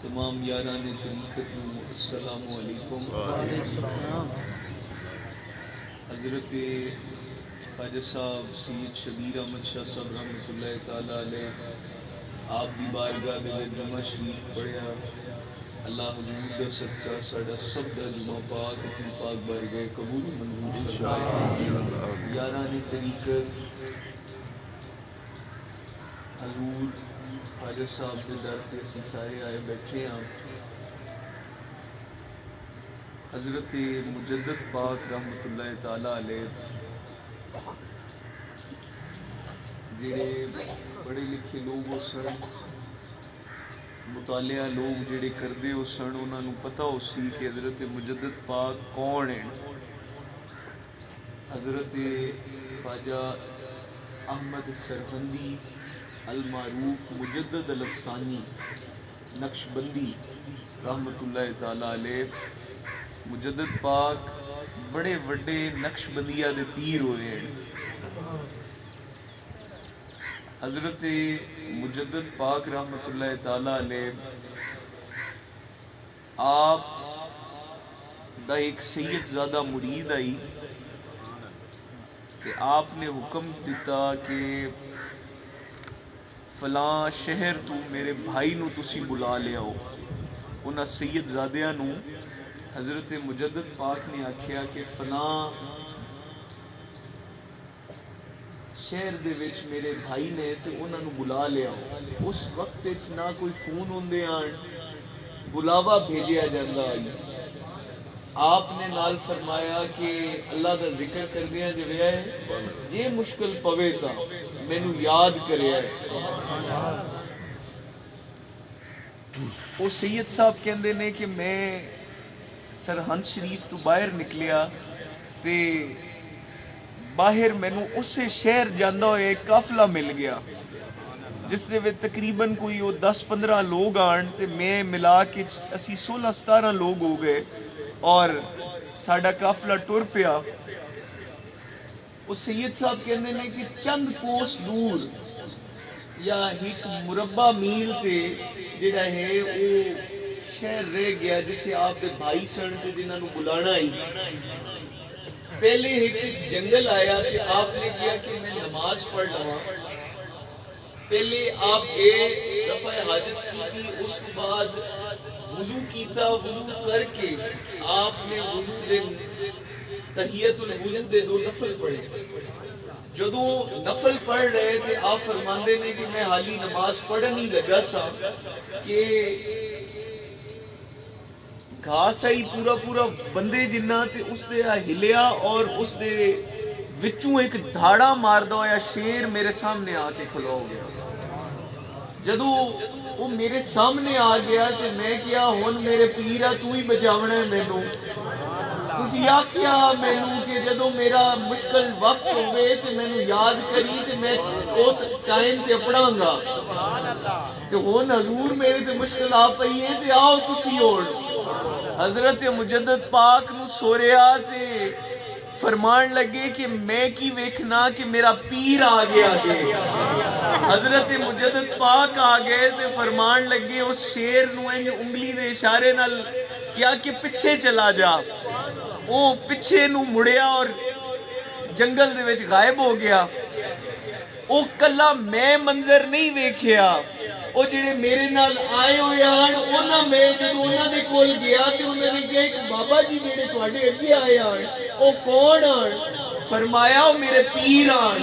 تمام یاران طریقت السلام علیکم۔ حضرت خواجہ صاحب سید شبیر احمد شاہ صاحب رحمۃ اللہ تعالیٰ علیہ آپ دی بارگاہ دے جمعہ شریف پڑھیا، اللہ حضور دا صدقہ ساڈا سب دا جمعہ پاک اپنی پاک بارگاہ قبول منظور فرمائے۔ یاران طریقت حضور خواجہ صاحب دے در تے اسی سارے آئے بیٹھے ہیں۔ حضرت مجدد پاک رحمۃ اللہ تعالیٰ علیہ جڑے پڑھے لکھے لوگ ہو سن، مطالعہ لوگ جڑے کردے ہو سن، انہاں نوں پتہ ہو سی کہ حضرت مجدد پاک کون ہیں۔ حضرت خواجہ احمد سرہندی المعروف مجدد الافسانی نقشبندی رحمۃ اللہ تعالیٰ علیہ، مجدد پاک بڑے وڈے نقشبندیہ دے پیر ہوئے ہیں۔ حضرت مجدد پاک رحمۃ اللہ تعالیٰ علیہ آپ دا ایک سید زادہ مرید آئی کہ آپ نے حکم دیتا کہ فلاں شہر تو میرے بھائی نو تسی بلا لے آؤ۔ انہاں سید زادیاں نو حضرت مجدد پاک نے آکھیا کہ فلاں شہر دے وچ میرے بھائی نے تے انہاں نو بلا لے آؤ۔ اس وقت وچ نہ کوئی فون ہوندے آن، بلاوا بھیجیا جاندا آئی۔ آپ نے نال فرمایا کہ اللہ دا ذکر کردیاں جے ہے جے مشکل پوے تا مینوں یاد کریا ہے۔ وہ سید صاحب کہندے نے کہ میں سرہند شریف تو باہر نکلیا تے باہر مینوں اسے شہر جاندا ہوئے ایک قافلہ مل گیا جس دے وچ تقریباً کوئی 10-15 لوگ آن تے میں ملا کے اسی 16-17 لوگ ہو گئے اور ساڈا قافلہ ٹر پیا۔ وہ سید صاحب کہندے نے کہ چند کوس دور یا ایک مربع میل تے جڑا ہے وہ شہر رہ گیا جتھے آپ دے بھائی سن تے جنہاں نو بلانا آئی۔ پہلے ایک جنگل آیا کہ آپ نے کیا کہ میں نماز پڑھ لواں۔ پہلے آپ رفع حاجت کی تھی، اس کے بعد وضو کیتا، وضو کر کے آپ نے وضو دے تحیت الوضو دے 2 نفل پڑھے۔ جدوں نفل پڑھ رہے تھے آپ فرماندے نے کہ میں حالی نماز پڑھن ہی لگا سا کہ گھاس آئی پورا بندے جنہ تے اس دے ہلیا اور اس دے وچوں ایک دھاڑا ماردہ ہویا شیر میرے سامنے آ کے کھلو ہو گیا۔ جدوں وہ میرے سامنے آ گیا تے میں کیا ہون میرے پیرا تو ہی بچاونا ہے مینوں، تسی آکھیا مینوں کہ جدوں میرا مشکل وقت ہوئے تے مینوں یاد کری تے میں اس ٹائم تے پڑھاں گا تے ہون حضور میرے تے مشکل آ پئی ہے تے آؤ تسی اور حضرت مجدد پاک نو سوریا تے فرمان لگے کہ میں کی ویکھنا کہ میرا پیر آگے آگے۔ حضرت مجدد پاک آگے تے فرمان لگے اس شیر نو انگلی دے اشارے نال کیا کہ پیچھے چلا جا۔ وہ پیچھے نو مڑیا اور جنگل دے وچ غائب ہو گیا۔ وہ کلا میں منظر نہیں ویکھیا، وہ جڑے میرے نال آئے ہوئے آن انہاں میں جدوں انہاں دے کول گیا تے انہاں نے کہا کہ بابا جی جڑے تواڈے اگے آئے آن وہ کون آن؟ فرمایا وہ میرے پیر آن۔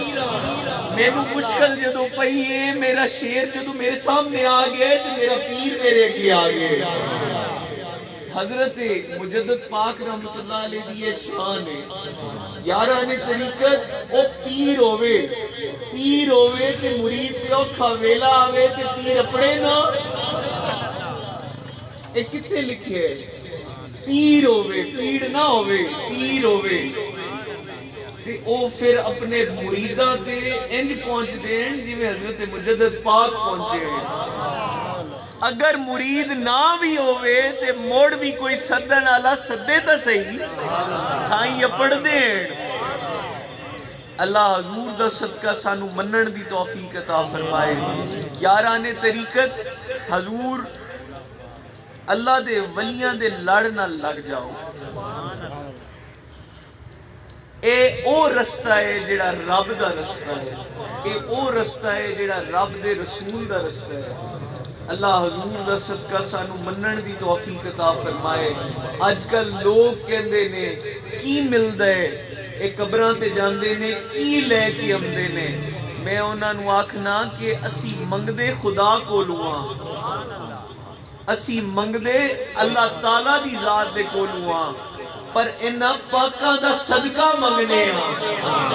مینوں مشکل جدوں پئی ہے میرا شیر جدوں میرے سامنے آ گیا تے میرا پیر میرے اگے آ گئے۔ حضرت مجدد پاک رحمت اللہ علیہ دی یہ شان ہے۔ یاران طریقت او پیر ہوئے تے مرید تے اوکھا ویلا آوے تے پیر اپنے نا ایک کتے لکھے پیر ہوئے، پیر نہ ہوئے، پیر ہوئے تے او پھر اپنے مریدہ تے انج پہنچ دین جی میں حضرت مجدد پاک پہنچے ہیں۔ اگر مرید نہ بھی ہوئے تے موڑ بھی کوئی صدن آلہ صدے تا صحیح سائیں اپڑ دین۔ اللہ حضور دا صدقہ سانو منن دی توفیق عطا فرمائے۔ یاران طریقت حضور اللہ دے ولیاں دے لڑ نہ لگ جاؤ. اے او رستہ ہے جڑا رب دا رستہ ہے. اے او رستہ ہے جڑا رب دے رسول دا رستہ ہے. اللہ حضور دا صدقہ سانو منن دی توفیق عطا فرمائے. اج کل لوگ کہندے نے کی ملدا ہے, اے قبراں تے جاندے نے کی لے کے آندے نے. میں انہاں نوں آکھنا کہ اسی منگدے خدا کولوں ہاں, اسی منگدے اللہ تعالیٰ دی ذات دے کولوں ہاں, پر انہاں پاکاں دا صدقہ منگنے ہاں.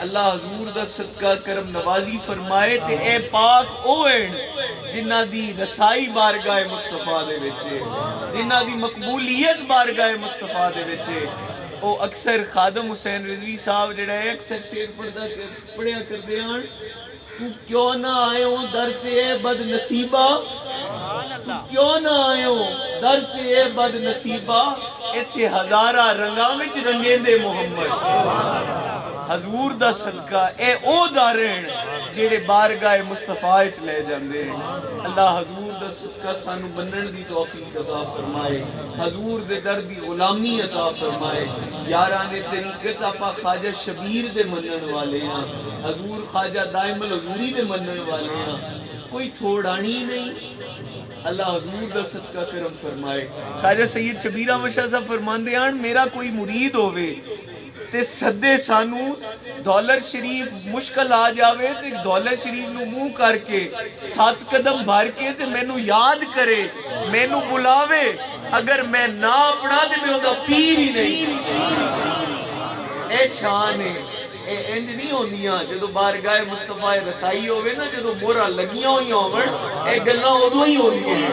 اللہ حضور دا صدقہ کرم نوازی فرمائے. تے اے پاک اوہن جنہ دی رسائی بارگاہ مصطفیٰ دے وچے, جنہ دی مقبولیت بارگاہ مصطفیٰ دے وچے. او اکثر خادم حسین رضوی صاحب جڑا ہے اکثر شیر پڑھیا کر دے ہیں, تو کیوں نہ آئے ہو در تے بد نصیبہ, تو کیوں نہ آئے ہو در تے بد نصیبہ, ایتھے ہزارہ رنگاں وچ رنگیں دے محمد. حضور دا صدقہ اے او دارین جیڑے بارگاہ مصطفیٰ اچ لے جاندے ہیں. اللہ حضور دا صدقہ سانو بنن دی توفیق عطا فرمائے. حضور دے در دی غلامی عطا فرمائے. یاران طریقت آپا خواجہ شبیر دے منن والے ہیں, حضور خواجہ دائم الحضوری دے منن والے ہیں, کوئی تھوڑانی نہیں. اللہ حضور دا صدقہ کرم فرمائے. خواجہ سید شبیر احمد شاہ صاحب فرماندے ہیں میرا کوئی مرید ہوئے تے صدے سانو دولت شریف مشکل آ جاوے تے دولت شریف نو منہ کر کے 7 قدم بھر کے تے میں نو یاد کرے, میں نو بلاوے, اگر میں نہ اپنا تے میں ہوندہ پیر ہی نہیں. اے شان ہے, اے انج نہیں ہوندیاں جدو بارگاہ مصطفیٰ رسائی ہوئے نا, جدو مورا لگیاں ہوئی ہوئن اے گلنا ادو ہی ہوندی ہیں.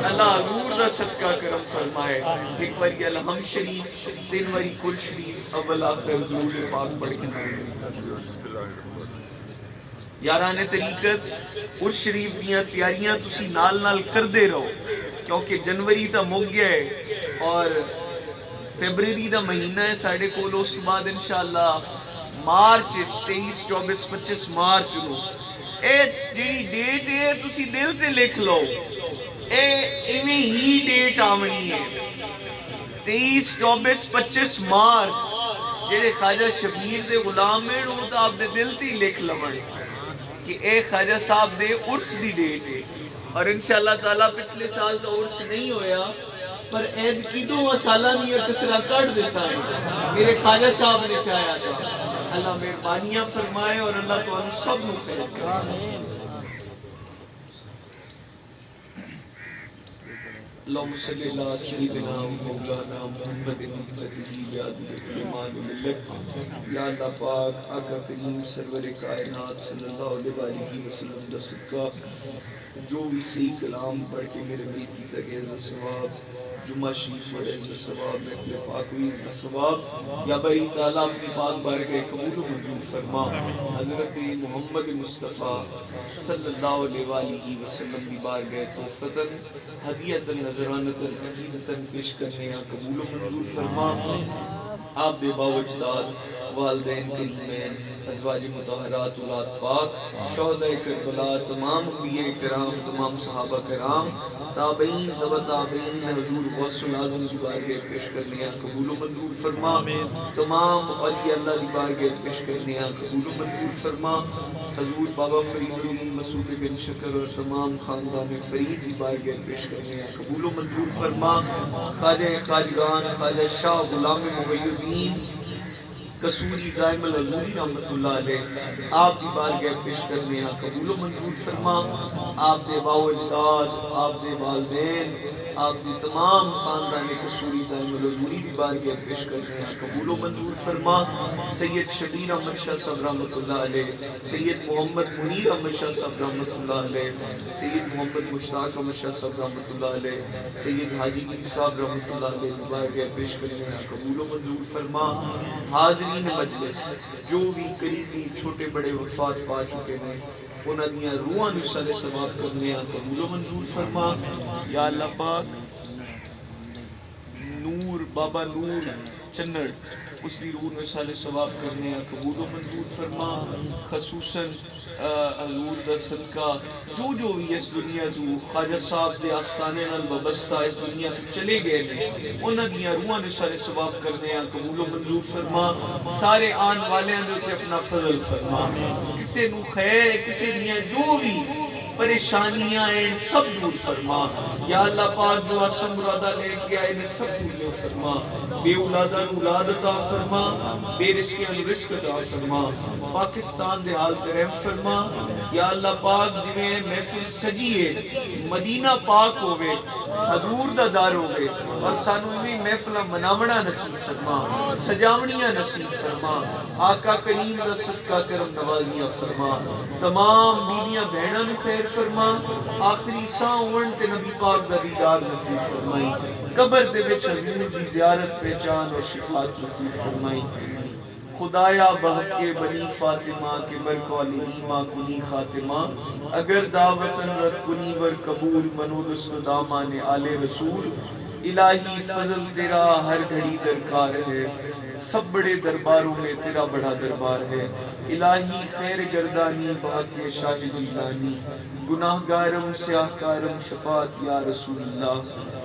اللہ حضور دا صدقہ کرم فرمائے. ایک واری الحمد شریف, 3 واری کل شریف, اول آخر درود پاک پڑھ کے. یاران طریقت اس شریف دیاں تیاریاں تسی نال نال کر دے رہو, کیونکہ جنوری تا مک گیا ہے اور فیبرری دا مہینہ ہے ساڑھے کولو. اس بعد انشاءاللہ مارچ 23 24 25 مارچ نو اے جیڑی ڈیٹ ہے تسی دل تے لکھ لو, اے ایویں ہی ڈیٹ آمنی ہے 23 24 25 مارچ. جیڑے خواجہ شبیر دے غلام ہیں وہ تو آپ دے دل تے لکھ لون کہ اے خواجہ صاحب دے عرس دی ڈیٹ ہے. اور انشاءاللہ تعالیٰ پچھلے سال تو عرس نہیں ہویا, پر عید کی 2 سالہ نہیں کسرہ کٹ دے سائے میرے خواجہ صاحب نے چاہیا تھا. اللہ مہربانیاں فرمائے اور اللہ تو ہم سب نو خیر کرے. اللہم صلی اللہ سیدنا مولانا محمد مصطفی یاد ایمان ملک. یا اللہ پاک آقا کریم سرور کائنات صلی اللہ علیہ وسلم دا صدقہ جو بھی صحیح کلام پڑھ کے میرے دل کی تگہ عزت ثواب, جمعہ شریف اور عزت ثواب, محفل پاک ہوئی عزت ثواب. یا بری تعالیٰ اپنی پاک بارگاہ قبول و منظور فرما. حضرت محمد مصطفیٰ صلی اللہ علیہ وآلہ وسلم کی بارگاہ توفتاً ہدیتاً نظرانتاً عقیدتاً پیش کرنے یا قبول و منظور فرما. آپ دے باوجداد والدین کریمین, ازواج مطہرات, اولاد پاک, شہداء کربلا, تمام انبیاء کرام, تمام صحابہ کرام, تابعین, تبع تابعین, حضور غوث العظم کی بارگاہ پیش کرنے یا قبول و منظور فرما. تمام اولیاء اللہ کی بارگاہ پیش کرنے یا قبول و منظور فرما. حضور بابا فرید الدین مسعود بن شکر اور تمام خاندان فرید کی بارگاہ پیش کرنے یا قبول و منظور فرما. خواجہ خواجگان خواجہ شاہ غلام محی الدین قصوری دائم الحضوری رحمت اللہ علیہ آپ کی بارگاہ پیش کرنے یا قبول و منظور فرما. آپ دے باوجداد, آپ دے والدین, آپ دے تمام خاندان قصوری دائم الحضوری کی بارگاہ پیش کرنے یا قبول و منظور فرما. سید شبیر احمد شاہ صاحب رحمت اللہ علیہ, سید محمد منیر احمد شاہ صاحب رحمت اللہ علیہ, سید محمد مشتاق احمد شاہ صاحب رحمت اللہ علیہ, سید حاجی بن صاحب رحمت اللہ علیہ کی بارگاہ پیش کرنے یا قبول و منظور فرما. حاضرین مجلس جو بھی قریبی چھوٹے بڑے وفات پا چکے ہیں انہاں دیاں روحاں نوں صالح ثواب کرنے یا قبول و منظور فرما. یا اللہ پاک نور بابا نور چنڑ اس کی روح میں سال ثواب کرنے قبول و منظور فرما. خصوصاً حضور دا صدقہ جو بھی اس دنیا تو خواجہ صاحب دے آستانے نال وابستہ اس دنیا تو چلے گئے نے انہاں دیاں روحاں نے سارے ثواب کرنے قبول و منظور فرما. سارے آن والیاں دے تے اپنا فضل فرما. کسے نو خیر کسے دیاں جو بھی پریشانیاں ہیں سب دور فرما. یا اللہ پاک جو آسا مرادہ لے کے آئے نے سب دور فرما. بے اولادہ اولاد عطا فرما. بے رزقیاں رزق عطا فرما. پاکستان دے حال تے رحم فرما. یا اللہ پاک جویں محفل سجیے مدینہ پاک ہوئے حضور دا دار ہوئے اور سانو میں محفلہ مناونا نصیب فرما. سجاونیاں نصیب فرما. آقا کریم دا صدقہ کرم نوازیاں فرما. تمام بیویاں بہناں نو خیر فرما. آخری ساں اون تے نبی پاک دا دیدار نصیب فرمائی. قبر دے وچ حضور دی زیارت پہچان اور شفاعت نصیب فرمائی. خدایا بحق کے بنی فاطمہ کے برکول ایمہ کنی خاتمہ. اگر دعوتن رد کنی ور قبول منو دست دامان آل رسول. الہی فضل تیرا ہر گھڑی درکار ہے. سب بڑے درباروں میں تیرا بڑا دربار ہے. الہی خیر گردانی بحق شاہ جیلانی. گناہگارم سیاہکارم شفاعت یا رسول اللہ.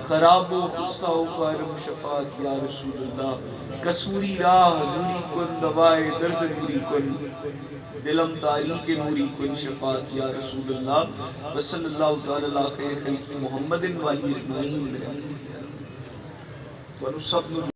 خراب و خستہ و خارم شفاعت یا رسول اللہ. کسوری راہ نوری کن دوائے درد نوری کن. دلم تاریک نوری کن شفاعت یا رسول اللہ. وصلی اللہ تعالی علیہ خیر خلق محمد والی اجمعین.